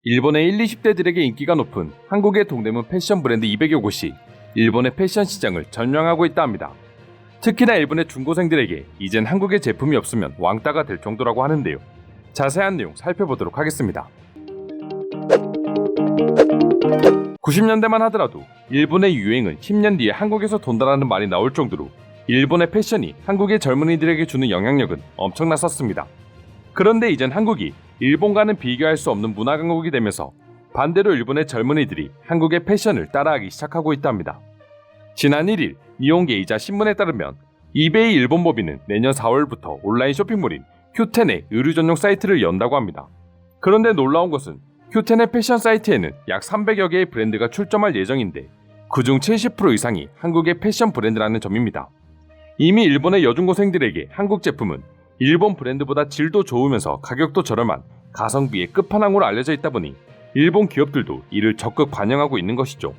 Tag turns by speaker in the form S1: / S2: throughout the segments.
S1: 일본의 1, 20대들에게 인기가 높은 한국의 동대문 패션 브랜드 200여 곳이 일본의 패션 시장을 점령하고 있다 합니다. 특히나 일본의 중고생들에게 이젠 한국의 제품이 없으면 왕따가 될 정도라고 하는데요. 자세한 내용 살펴보도록 하겠습니다. 90년대만 하더라도 일본의 유행은 10년 뒤에 한국에서 돈다라는 말이 나올 정도로 일본의 패션이 한국의 젊은이들에게 주는 영향력은 엄청났었습니다. 그런데 이젠 한국이 일본과는 비교할 수 없는 문화 강국이 되면서 반대로 일본의 젊은이들이 한국의 패션을 따라하기 시작하고 있답니다. 지난 1일 니혼게이자 신문에 따르면 이베이 일본법인은 내년 4월부터 온라인 쇼핑몰인 큐텐의 의류 전용 사이트를 연다고 합니다. 그런데 놀라운 것은 큐텐의 패션 사이트에는 약 300여 개의 브랜드가 출점할 예정인데 그중 70% 이상이 한국의 패션 브랜드라는 점입니다. 이미 일본의 여중고생들에게 한국 제품은 일본 브랜드보다 질도 좋으면서 가격도 저렴한 가성비의 끝판왕으로 알려져 있다 보니 일본 기업들도 이를 적극 반영하고 있는 것이죠.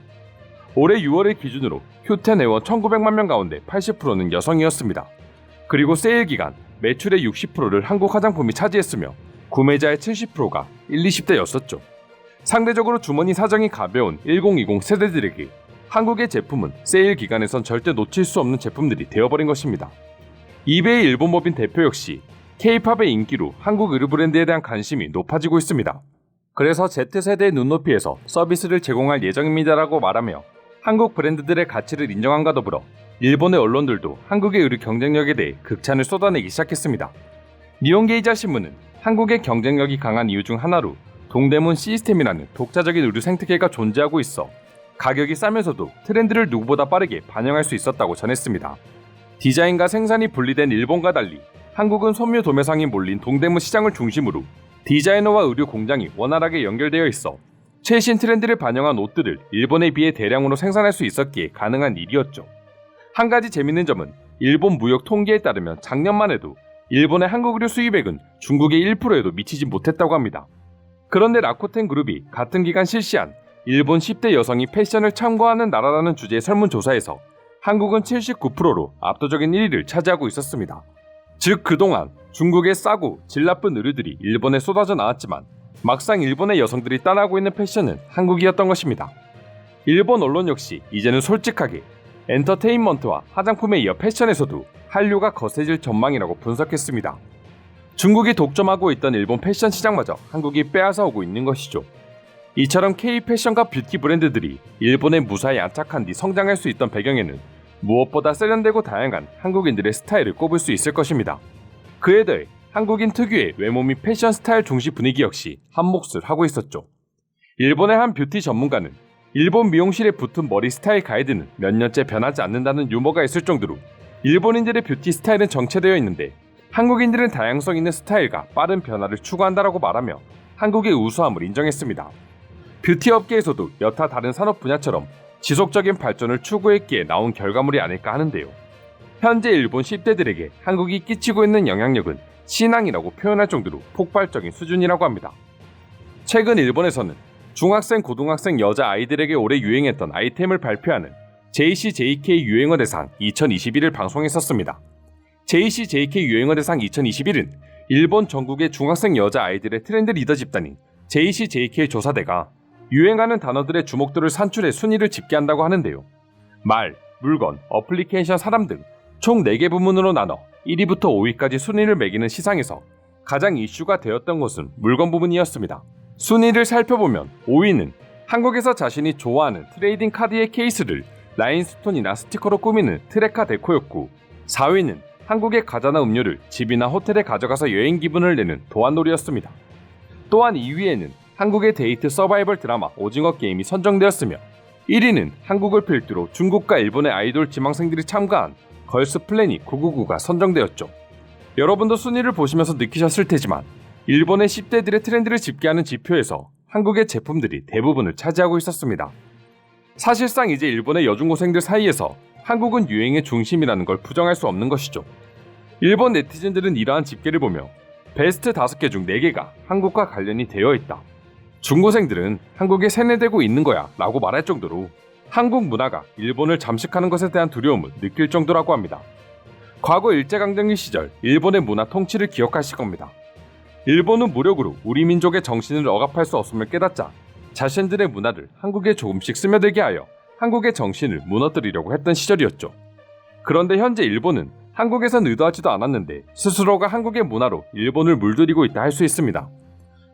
S1: 올해 6월을 기준으로 큐텐 회원 1900만 명 가운데 80%는 여성이었습니다. 그리고 세일 기간 매출의 60%를 한국 화장품이 차지했으며 구매자의 70%가 1, 20대였었죠. 상대적으로 주머니 사정이 가벼운 1020 세대들에게 한국의 제품은 세일 기간에선 절대 놓칠 수 없는 제품들이 되어버린 것입니다. 이베이 일본법인 대표 역시 K-팝의 인기로 한국 의류 브랜드에 대한 관심이 높아지고 있습니다. 그래서 Z세대의 눈높이에서 서비스를 제공할 예정입니다라고 말하며 한국 브랜드들의 가치를 인정함과 더불어 일본의 언론들도 한국의 의류 경쟁력에 대해 극찬을 쏟아내기 시작했습니다. 니혼게이자 신문은 한국의 경쟁력이 강한 이유 중 하나로 동대문 시스템이라는 독자적인 의류 생태계가 존재하고 있어 가격이 싸면서도 트렌드를 누구보다 빠르게 반영할 수 있었다고 전했습니다. 디자인과 생산이 분리된 일본과 달리 한국은 섬유 도매상이 몰린 동대문 시장을 중심으로 디자이너와 의류 공장이 원활하게 연결되어 있어 최신 트렌드를 반영한 옷들을 일본에 비해 대량으로 생산할 수 있었기에 가능한 일이었죠. 한 가지 재밌는 점은 일본 무역 통계에 따르면 작년만 해도 일본의 한국 의류 수입액은 중국의 1%에도 미치지 못했다고 합니다. 그런데 라코텐 그룹이 같은 기간 실시한 일본 10대 여성이 패션을 참고하는 나라라는 주제의 설문조사에서 한국은 79%로 압도적인 1위를 차지하고 있었습니다. 즉 그동안 중국의 싸고 질 나쁜 의류들이 일본에 쏟아져 나왔지만 막상 일본의 여성들이 따라하고 있는 패션은 한국이었던 것입니다. 일본 언론 역시 이제는 솔직하게 엔터테인먼트와 화장품에 이어 패션에서도 한류가 거세질 전망이라고 분석했습니다. 중국이 독점하고 있던 일본 패션 시장마저 한국이 빼앗아 오고 있는 것이죠. 이처럼 K-패션과 뷰티 브랜드들이 일본에 무사히 안착한 뒤 성장할 수 있던 배경에는 무엇보다 세련되고 다양한 한국인들의 스타일을 꼽을 수 있을 것입니다. 그에 더해 한국인 특유의 외모 및 패션 스타일 중시 분위기 역시 한몫을 하고 있었죠. 일본의 한 뷰티 전문가는 일본 미용실에 붙은 머리 스타일 가이드는 몇 년째 변하지 않는다는 유머가 있을 정도로 일본인들의 뷰티 스타일은 정체되어 있는데 한국인들은 다양성 있는 스타일과 빠른 변화를 추구한다라고 말하며 한국의 우수함을 인정했습니다. 뷰티 업계에서도 여타 다른 산업 분야처럼 지속적인 발전을 추구했기에 나온 결과물이 아닐까 하는데요. 현재 일본 10대들에게 한국이 끼치고 있는 영향력은 신앙이라고 표현할 정도로 폭발적인 수준이라고 합니다. 최근 일본에서는 중학생, 고등학생 여자 아이들에게 올해 유행했던 아이템을 발표하는 JCJK 유행어 대상 2021을 방송했었습니다. JCJK 유행어 대상 2021은 일본 전국의 중학생 여자 아이들의 트렌드 리더 집단인 JCJK 조사대가 유행하는 단어들의 주목도를 산출해 순위를 집계한다고 하는데요. 말, 물건, 어플리케이션, 사람 등 총 4개 부문으로 나눠 1위부터 5위까지 순위를 매기는 시상에서 가장 이슈가 되었던 것은 물건 부분이었습니다. 순위를 살펴보면 5위는 한국에서 자신이 좋아하는 트레이딩 카드의 케이스를 라인스톤이나 스티커로 꾸미는 트레카 데코였고 4위는 한국의 과자나 음료를 집이나 호텔에 가져가서 여행 기분을 내는 도안놀이였습니다. 또한 2위에는 한국의 데이트 서바이벌 드라마 오징어 게임이 선정되었으며 1위는 한국을 필두로 중국과 일본의 아이돌 지망생들이 참가한 걸스 플래닛 999가 선정되었죠. 여러분도 순위를 보시면서 느끼셨을 테지만 일본의 10대들의 트렌드를 집계하는 지표에서 한국의 제품들이 대부분을 차지하고 있었습니다. 사실상 이제 일본의 여중고생들 사이에서 한국은 유행의 중심이라는 걸 부정할 수 없는 것이죠. 일본 네티즌들은 이러한 집계를 보며 베스트 5개 중 4개가 한국과 관련이 되어 있다. 중고생들은 한국에 세뇌되고 있는 거야 라고 말할 정도로 한국 문화가 일본을 잠식하는 것에 대한 두려움을 느낄 정도라고 합니다. 과거 일제강점기 시절 일본의 문화 통치를 기억하실 겁니다. 일본은 무력으로 우리 민족의 정신을 억압할 수 없음을 깨닫자 자신들의 문화를 한국에 조금씩 스며들게 하여 한국의 정신을 무너뜨리려고 했던 시절이었죠. 그런데 현재 일본은 한국에선 의도하지도 않았는데 스스로가 한국의 문화로 일본을 물들이고 있다 할 수 있습니다.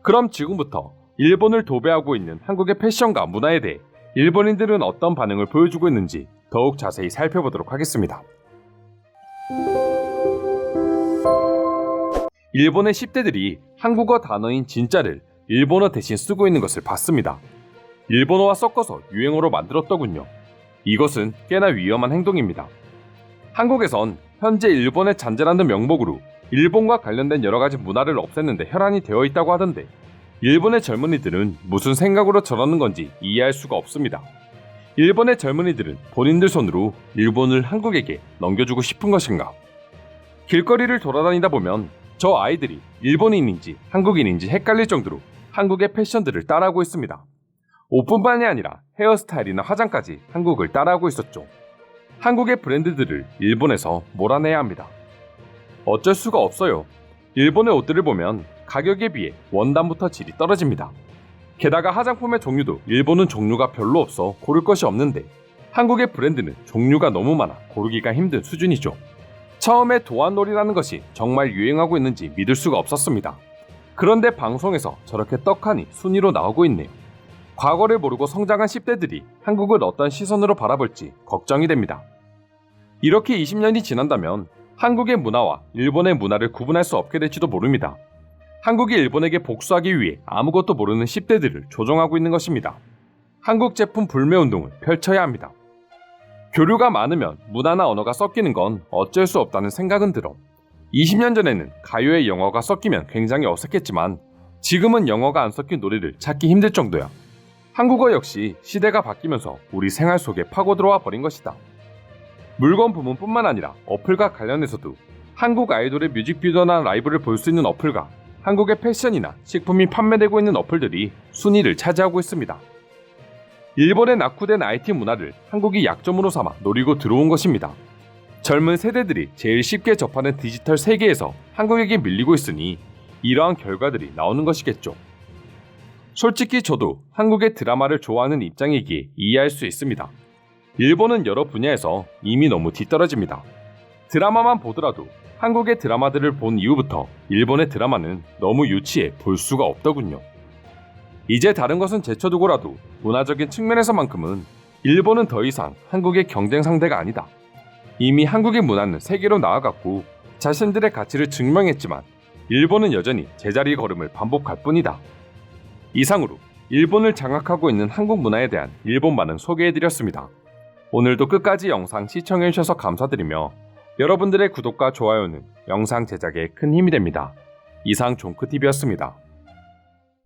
S1: 그럼 지금부터 일본을 도배하고 있는 한국의 패션과 문화에 대해 일본인들은 어떤 반응을 보여주고 있는지 더욱 자세히 살펴보도록 하겠습니다. 일본의 10대들이 한국어 단어인 진짜를 일본어 대신 쓰고 있는 것을 봤습니다. 일본어와 섞어서 유행어로 만들었더군요. 이것은 꽤나 위험한 행동입니다. 한국에선 현재 일본의 잔재라는 명목으로 일본과 관련된 여러 가지 문화를 없앴는데 혈안이 되어 있다고 하던데 일본의 젊은이들은 무슨 생각으로 저러는 건지 이해할 수가 없습니다. 일본의 젊은이들은 본인들 손으로 일본을 한국에게 넘겨주고 싶은 것인가? 길거리를 돌아다니다 보면 저 아이들이 일본인인지 한국인인지 헷갈릴 정도로 한국의 패션들을 따라하고 있습니다. 옷뿐만이 아니라 헤어스타일이나 화장까지 한국을 따라하고 있었죠. 한국의 브랜드들을 일본에서 몰아내야 합니다. 어쩔 수가 없어요. 일본의 옷들을 보면 가격에 비해 원단부터 질이 떨어집니다. 게다가 화장품의 종류도 일본은 종류가 별로 없어 고를 것이 없는데 한국의 브랜드는 종류가 너무 많아 고르기가 힘든 수준이죠. 처음에 도안놀이라는 것이 정말 유행하고 있는지 믿을 수가 없었습니다. 그런데 방송에서 저렇게 떡하니 순위로 나오고 있네요. 과거를 모르고 성장한 10대들이 한국을 어떤 시선으로 바라볼지 걱정이 됩니다. 이렇게 20년이 지난다면 한국의 문화와 일본의 문화를 구분할 수 없게 될지도 모릅니다. 한국이 일본에게 복수하기 위해 아무것도 모르는 10대들을 조종하고 있는 것입니다. 한국 제품 불매운동을 펼쳐야 합니다. 교류가 많으면 문화나 언어가 섞이는 건 어쩔 수 없다는 생각은 들어 20년 전에는 가요에 영어가 섞이면 굉장히 어색했지만 지금은 영어가 안 섞인 노래를 찾기 힘들 정도야. 한국어 역시 시대가 바뀌면서 우리 생활 속에 파고들어와 버린 것이다. 물건 부문뿐만 아니라 어플과 관련해서도 한국 아이돌의 뮤직비디오나 라이브를 볼 수 있는 어플과 한국의 패션이나 식품이 판매되고 있는 어플들이 순위를 차지하고 있습니다. 일본의 낙후된 IT 문화를 한국이 약점으로 삼아 노리고 들어온 것입니다. 젊은 세대들이 제일 쉽게 접하는 디지털 세계에서 한국에게 밀리고 있으니 이러한 결과들이 나오는 것이겠죠. 솔직히 저도 한국의 드라마를 좋아하는 입장이기에 이해할 수 있습니다. 일본은 여러 분야에서 이미 너무 뒤떨어집니다. 드라마만 보더라도 한국의 드라마들을 본 이후부터 일본의 드라마는 너무 유치해 볼 수가 없더군요. 이제 다른 것은 제쳐두고라도 문화적인 측면에서만큼은 일본은 더 이상 한국의 경쟁 상대가 아니다. 이미 한국의 문화는 세계로 나아갔고 자신들의 가치를 증명했지만 일본은 여전히 제자리 걸음을 반복할 뿐이다. 이상으로 일본을 장악하고 있는 한국 문화에 대한 일본반은 소개해드렸습니다. 오늘도 끝까지 영상 시청해주셔서 감사드리며 여러분들의 구독과 좋아요는 영상 제작에 큰 힘이 됩니다. 이상 종크TV였습니다.